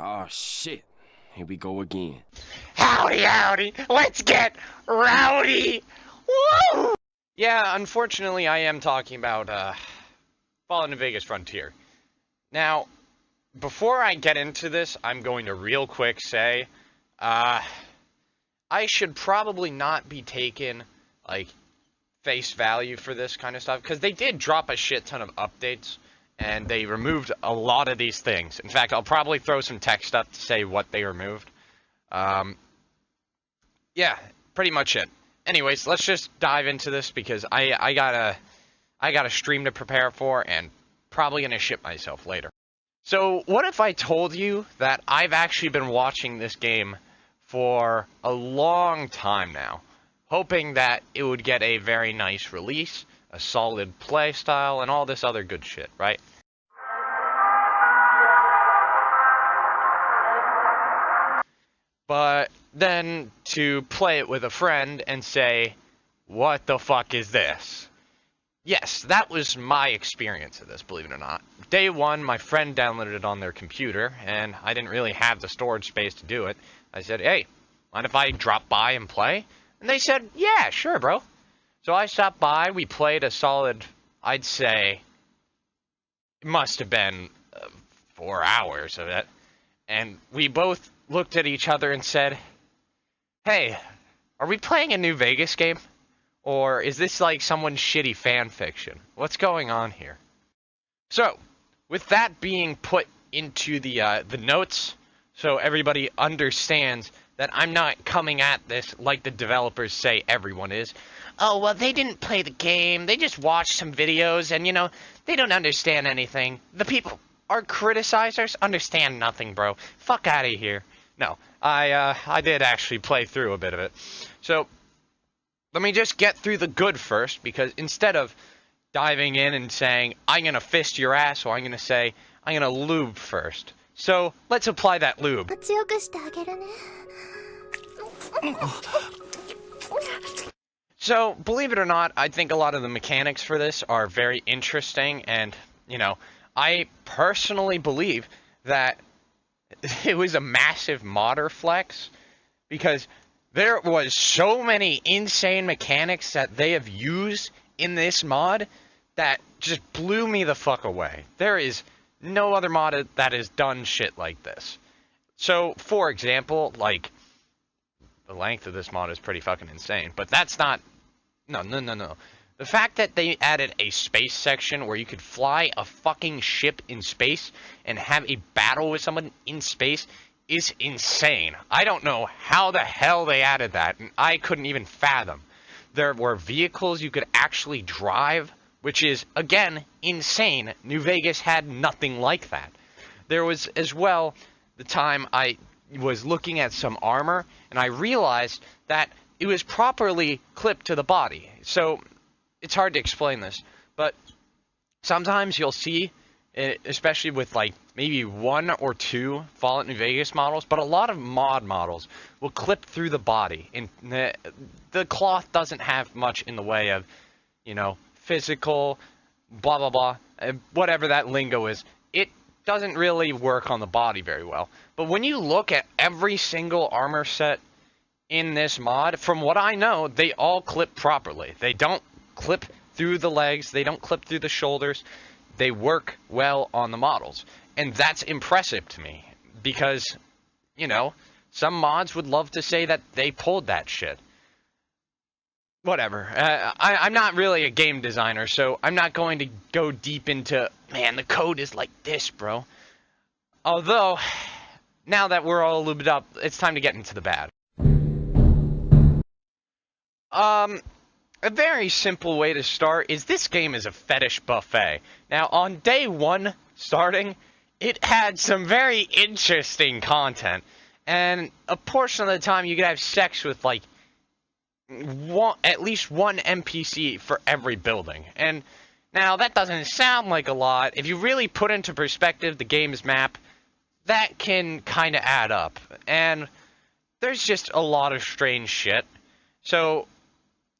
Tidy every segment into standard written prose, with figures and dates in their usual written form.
Oh shit. Here we go again. Howdy, howdy. Let's get rowdy. Woo! Yeah, unfortunately, I am talking about Fallout New Vegas Frontier. Now, before I get into this, I'm going to real quick say, I should probably not be taken, like, face value for this kind of stuff, because they did drop a shit ton of updates, and they removed a lot of these things. In fact, I'll probably throw some text up to say what they removed. Yeah, pretty much it. Anyways, let's just dive into this, because I got a stream to prepare for, and probably gonna shit myself later. So, what if I told you that I've actually been watching this game for a long time now, hoping that it would get a very nice release, a solid play style, and all this other good shit, right? But then to play it with a friend and say, what the fuck is this? Yes, that was my experience of this, believe it or not. Day one, my friend downloaded it on their computer, and I didn't really have the storage space to do it. I said, hey, mind if I drop by and play? And they said, yeah, sure, bro. So I stopped by, we played a solid, I'd say, it must have been 4 hours of it. And we both looked at each other and said, hey, are we playing a New Vegas game? Or is this like someone's shitty fan fiction? What's going on here? So, with that being put into the notes, so everybody understands that I'm not coming at this like the developers say everyone is. Oh, well, they didn't play the game, they just watched some videos, and, you know, they don't understand anything. The people, our criticizers, understand nothing, bro. Fuck out of here. No, I did actually play through a bit of it. So, let me just get through the good first, because instead of diving in and saying, I'm going to fist your ass, or I'm going to say, I'm going to lube first. So, let's apply that lube. So, believe it or not, I think a lot of the mechanics for this are very interesting, and, you know, I personally believe that it was a massive modder flex, because there was so many insane mechanics that they have used in this mod that just blew me the fuck away. There is no other mod that has done shit like this. So, for example, like, the length of this mod is pretty fucking insane, but that's not... No. The fact that they added a space section where you could fly a fucking ship in space and have a battle with someone in space is insane. I don't know how the hell they added that, and I couldn't even fathom. There were vehicles you could actually drive, which is, again, insane. New Vegas had nothing like that. There was, as well, the time I was looking at some armor, and I realized that it was properly clipped to the body. So, it's hard to explain this, but sometimes you'll see, especially with, like, maybe 1 or 2 Fallout New Vegas models, but a lot of mod models will clip through the body, and the cloth doesn't have much in the way of, you know, physical, blah, blah, blah, whatever that lingo is. It doesn't really work on the body very well. But when you look at every single armor set in this mod, from what I know, they all clip properly. They don't clip through the legs, they don't clip through the shoulders, they work well on the models. And that's impressive to me, because, you know, some mods would love to say that they pulled that shit. Whatever. I'm not really a game designer, so I'm not going to go deep into, man, the code is like this, bro. Although, now that we're all lubed up, it's time to get into the bad. A very simple way to start is this game is a fetish buffet. Now, on day 1 starting, it had some very interesting content. And a portion of the time you could have sex with, like, at least one NPC for every building. And now, that doesn't sound like a lot. If you really put into perspective the game's map, that can kind of add up. And there's just a lot of strange shit. So,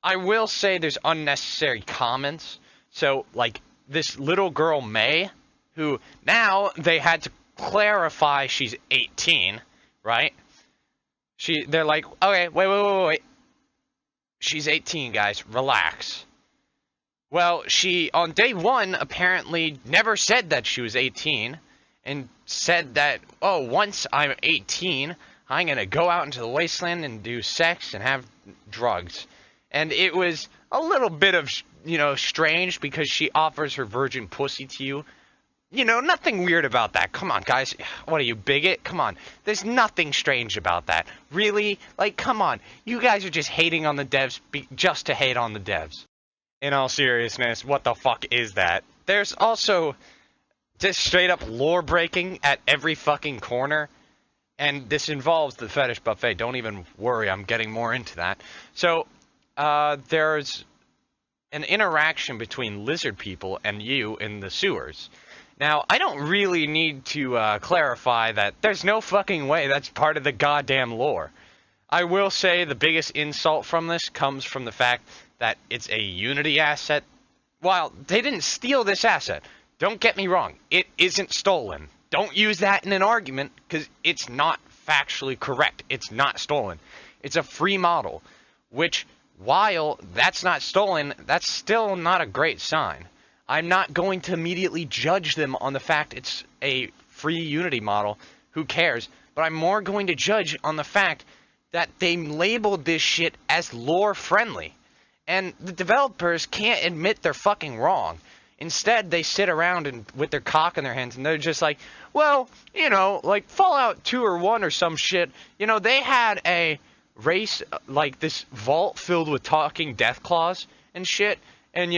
I will say there's unnecessary comments. So, like, this little girl, May, who now they had to clarify she's 18, right? They're like, okay, wait. She's 18, guys, relax. Well, she, on day one, apparently never said that she was 18, and said that, oh, once I'm 18, I'm gonna go out into the wasteland and do sex and have drugs. And it was a little bit of, strange, because she offers her virgin pussy to you. Nothing weird about that. Come on, guys. What are you, bigot? Come on. There's nothing strange about that. Really? Like, come on. You guys are just hating on the devs just to hate on the devs. In all seriousness, what the fuck is that? There's also just straight up lore breaking at every fucking corner. And this involves the fetish buffet. Don't even worry, I'm getting more into that. So, there's an interaction between lizard people and you in the sewers. Now, I don't really need to clarify that there's no fucking way that's part of the goddamn lore. I will say the biggest insult from this comes from the fact that it's a Unity asset. While they didn't steal this asset, don't get me wrong, it isn't stolen. Don't use that in an argument, because it's not factually correct. It's not stolen. It's a free model, which, while that's not stolen, that's still not a great sign. I'm not going to immediately judge them on the fact it's a free Unity model. Who cares? But I'm more going to judge on the fact that they labeled this shit as lore-friendly. And the developers can't admit they're fucking wrong. Instead, they sit around and with their cock in their hands, and they're just like, well, like Fallout 2 or 1 or some shit, they had a race, like this vault filled with talking deathclaws and shit, and,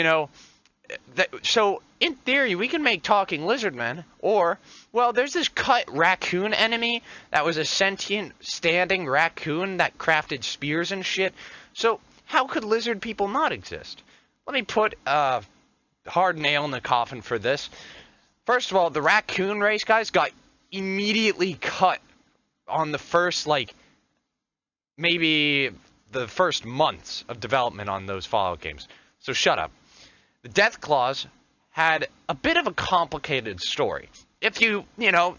so, in theory, we can make talking lizard men, or, well, there's this cut raccoon enemy that was a sentient, standing raccoon that crafted spears and shit, so how could lizard people not exist? Let me put a hard nail in the coffin for this. First of all, the raccoon race, guys, got immediately cut on the first, maybe the first months of development on those Fallout games. So shut up. The Deathclaws had a bit of a complicated story. If you,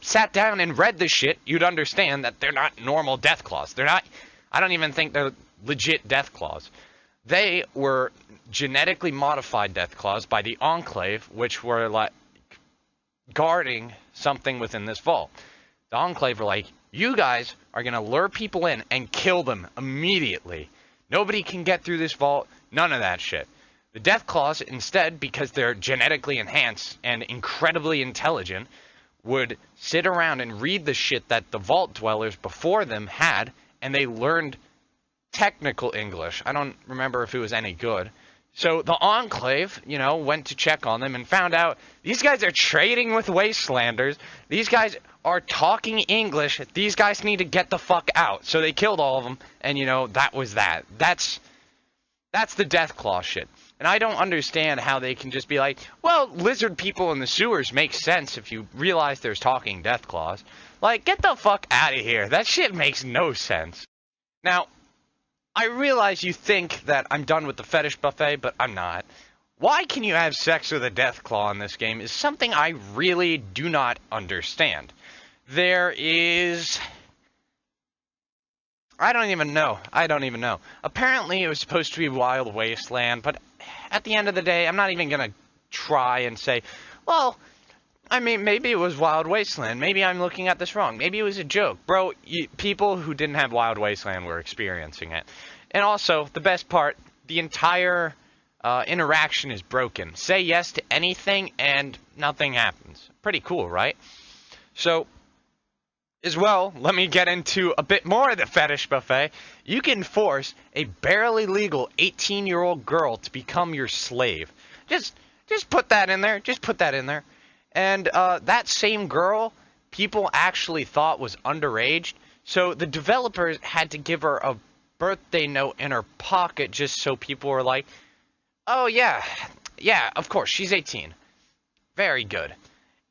sat down and read the shit, you'd understand that they're not normal Deathclaws. They're not, I don't even think they're legit Deathclaws. They were genetically modified Deathclaws by the Enclave, which were, guarding something within this vault. The Enclave were like, you guys are going to lure people in and kill them immediately. Nobody can get through this vault. None of that shit. The Deathclaws, instead, because they're genetically enhanced and incredibly intelligent, would sit around and read the shit that the vault dwellers before them had, and they learned technical English. I don't remember if it was any good. So the Enclave, went to check on them and found out these guys are trading with Wastelanders. These guys are talking English. These guys need to get the fuck out. So they killed all of them, and, that was that. That's the Deathclaw shit. And I don't understand how they can just be like, well, lizard people in the sewers make sense if you realize there's talking Deathclaws. Like, get the fuck out of here. That shit makes no sense. Now, I realize you think that I'm done with the fetish buffet, but I'm not. Why can you have sex with a Deathclaw in this game is something I really do not understand. There is... I don't even know. Apparently it was supposed to be Wild Wasteland, but at the end of the day, I'm not even going to try and say, well, I mean, maybe it was Wild Wasteland. Maybe I'm looking at this wrong. Maybe it was a joke. Bro, people who didn't have Wild Wasteland were experiencing it. And also, the best part, the entire interaction is broken. Say yes to anything and nothing happens. Pretty cool, right? So, as well, let me get into a bit more of the fetish buffet. You can force a barely legal 18-year-old girl to become your slave. Just put that in there. Just put that in there. And that same girl, people actually thought was underage. So the developers had to give her a birthday note in her pocket just so people were like, oh yeah, of course, she's 18. Very good.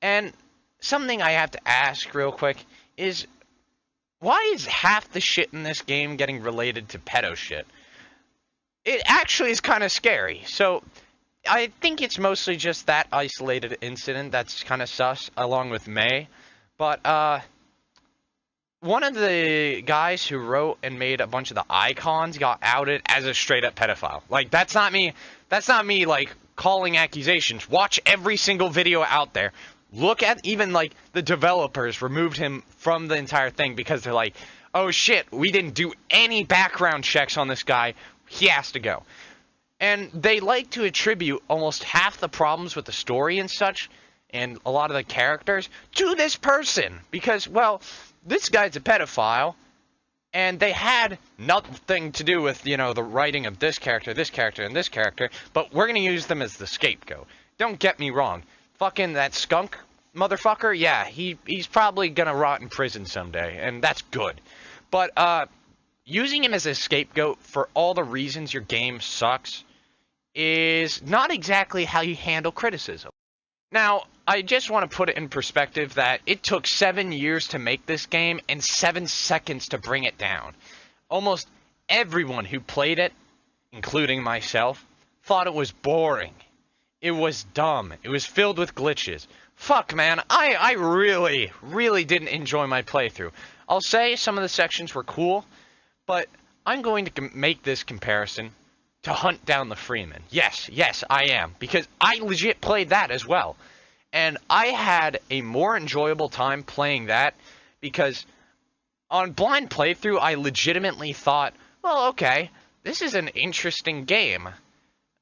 And something I have to ask real quick is, why is half the shit in this game getting related to pedo shit? It actually is kind of scary. So I think it's mostly just that isolated incident that's kind of sus, along with May. But one of the guys who wrote and made a bunch of the icons got outed as a straight up pedophile. Like, that's not me like calling accusations. Watch every single video out there. Look at even like the developers removed him from the entire thing because they're like, oh shit, we didn't do any background checks on this guy. He has to go. And they like to attribute almost half the problems with the story and such, and a lot of the characters, to this person. Because, well, this guy's a pedophile, and they had nothing to do with, you know, the writing of this character, and this character, but we're going to use them as the scapegoat. Don't get me wrong. Fucking that skunk motherfucker, yeah, he's probably going to rot in prison someday, and that's good. But, using him as a scapegoat for all the reasons your game sucks is not exactly how you handle criticism. Now, I just want to put it in perspective that it took 7 years to make this game and 7 seconds to bring it down. Almost everyone who played it, including myself, thought it was boring. It was dumb. It was filled with glitches. Fuck, man, I really, really didn't enjoy my playthrough. I'll say some of the sections were cool, but I'm going to make this comparison to Hunt Down the Freeman. Yes, I am. Because I legit played that as well. And I had a more enjoyable time playing that because on blind playthrough, I legitimately thought, well, okay, this is an interesting game.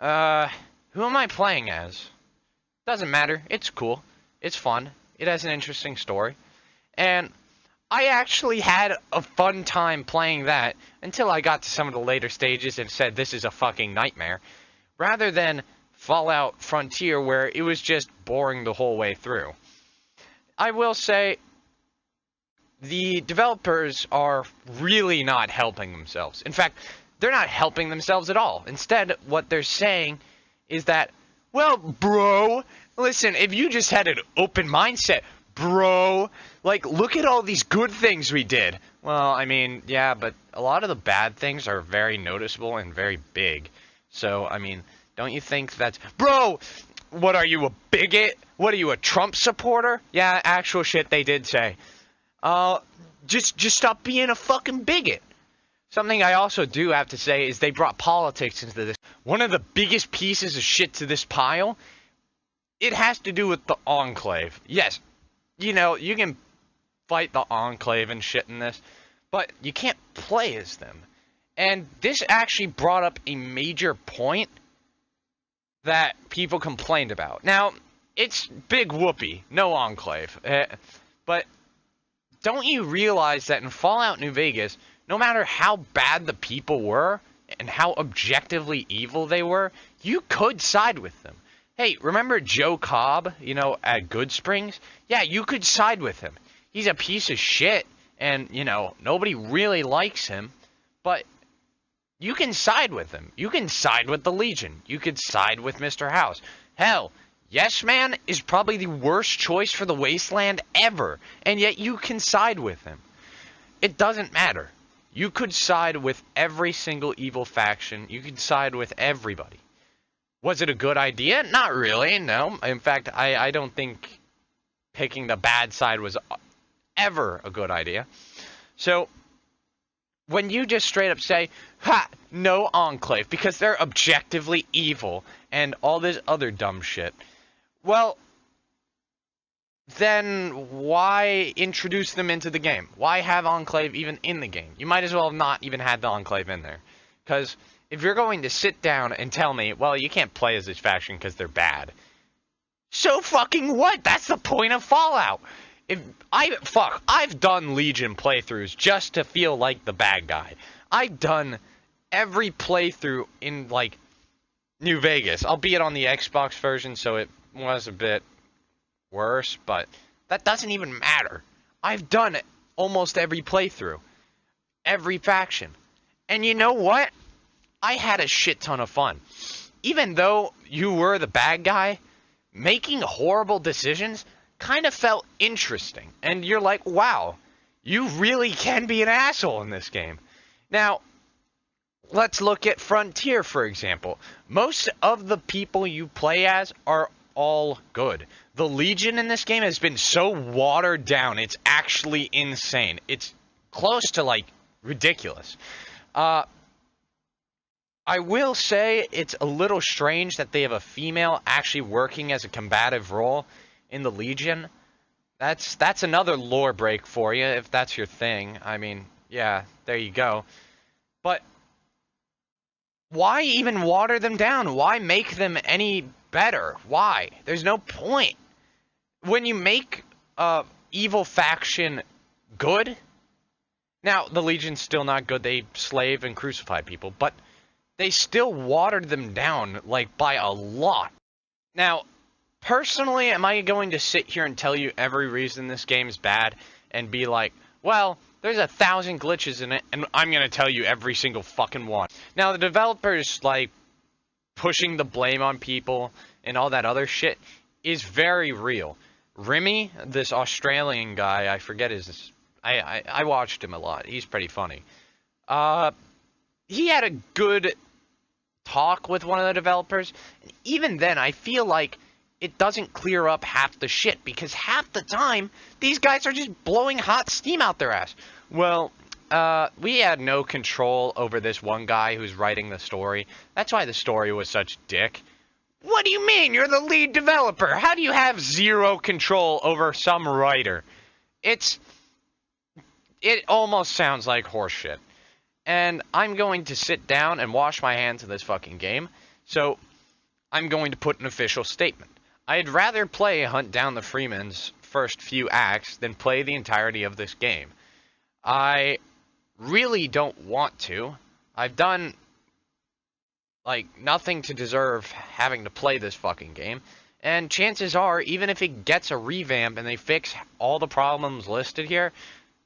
Who am I playing as? Doesn't matter. It's cool. It's fun. It has an interesting story. And I actually had a fun time playing that until I got to some of the later stages and said this is a fucking nightmare. Rather than Fallout Frontier where it was just boring the whole way through. I will say the developers are really not helping themselves. In fact, they're not helping themselves at all. Instead, what they're saying is that, well, bro, listen, if you just had an open mindset, bro, like, look at all these good things we did. Well, I mean, yeah, but a lot of the bad things are very noticeable and very big. So, I mean, don't you think that's... Bro, what are you, a bigot? What are you, a Trump supporter? Yeah, actual shit they did say. Just stop being a fucking bigot. Something I also do have to say is they brought politics into this. One of the biggest pieces of shit to this pile, it has to do with the Enclave. Yes, you know, you can fight the Enclave and shit in this, but you can't play as them. And this actually brought up a major point that people complained about. Now, it's big whoopee, no Enclave. But don't you realize that in Fallout New Vegas, no matter how bad the people were and how objectively evil they were, you could side with them. Hey, remember Joe Cobb, you know, at Good Springs? Yeah, you could side with him. He's a piece of shit, and, you know, nobody really likes him, but you can side with him. You can side with the Legion. You could side with Mr. House. Hell, Yes Man is probably the worst choice for the Wasteland ever, and yet you can side with him. It doesn't matter. You could side with every single evil faction. You could side with everybody. Was it a good idea? Not really, no. In fact, I don't think picking the bad side was ever a good idea. So, when you just straight up say, ha, no Enclave, because they're objectively evil, and all this other dumb shit, well, then why introduce them into the game? Why have Enclave even in the game? You might as well have not even had the Enclave in there. Because if you're going to sit down and tell me, well, you can't play as this faction because they're bad. So fucking what? That's the point of Fallout. I've done Legion playthroughs just to feel like the bad guy. I've done every playthrough in, like, New Vegas. Albeit on the Xbox version, so it was a bit worse, but that doesn't even matter. I've done almost every playthrough. Every faction. And you know what? I had a shit ton of fun. Even though you were the bad guy, making horrible decisions kind of felt interesting. And you're like, wow, you really can be an asshole in this game. Now, let's look at Frontier, for example. Most of the people you play as are all good. The Legion in this game has been so watered down, it's actually insane. It's close to, like, ridiculous. I will say it's a little strange that they have a female actually working as a combative role in the Legion. That's another lore break for you, if that's your thing. I mean, yeah, there you go. But why even water them down? Why make them any better? Why? There's no point. When you make evil faction good, now the Legion's still not good. They slave and crucify people, but they still watered them down, like, by a lot. Now, personally, am I going to sit here and tell you every reason this game is bad and be like, well, there's 1,000 glitches in it, and I'm going to tell you every single fucking one. Now, the developers, like, pushing the blame on people and all that other shit is very real. Remy, this Australian guy, I forget his... I watched him a lot. He's pretty funny. He had a good talk with one of the developers. And even then, I feel like it doesn't clear up half the shit, because half the time, these guys are just blowing hot steam out their ass. Well, we had no control over this one guy who's writing the story. That's why the story was such dick. What do you mean? You're the lead developer. How do you have zero control over some writer? It almost sounds like horseshit. And I'm going to sit down and wash my hands of this fucking game. So, I'm going to put an official statement. I'd rather play Hunt Down the Freeman's first few acts than play the entirety of this game. I really don't want to. I've done, like, nothing to deserve having to play this fucking game. And chances are, even if it gets a revamp and they fix all the problems listed here,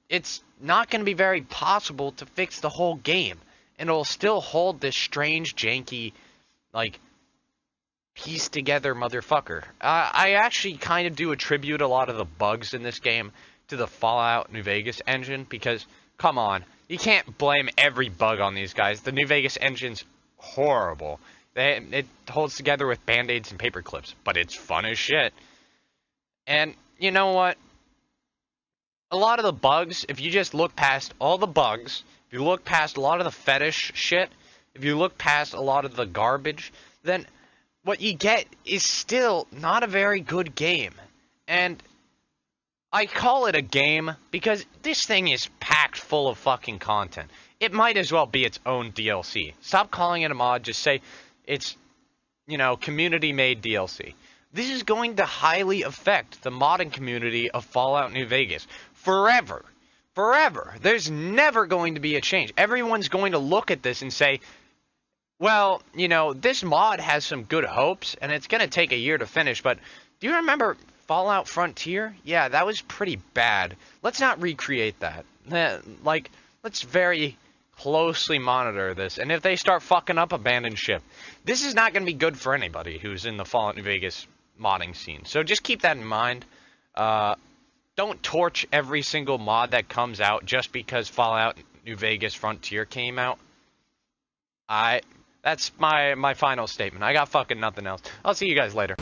it's not going to be very possible to fix the whole game. And it'll still hold this strange, janky, like, piece together motherfucker. I actually kind of do attribute a lot of the bugs in this game to the Fallout New Vegas engine, because, come on, you can't blame every bug on these guys. The New Vegas engine's horrible. It holds together with band-aids and paper clips, but it's fun as shit. And, you know what? A lot of the bugs, if you just look past all the bugs, if you look past a lot of the fetish shit, if you look past a lot of the garbage, then what you get is still not a very good game. And I call it a game because this thing is packed full of fucking content. It might as well be its own DLC. Stop calling it a mod, just say it's, you know, community-made DLC. This is going to highly affect the modding community of Fallout New Vegas. Forever. Forever. There's never going to be a change. Everyone's going to look at this and say, well, you know, this mod has some good hopes, and it's going to take a year to finish, but do you remember Fallout Frontier? Yeah, that was pretty bad. Let's not recreate that. Like, let's very closely monitor this, and if they start fucking up, abandon ship. This is not going to be good for anybody who's in the Fallout New Vegas modding scene, so just keep that in mind. Don't torch every single mod that comes out just because Fallout New Vegas Frontier came out. That's my final statement. I got fucking nothing else. I'll see you guys later.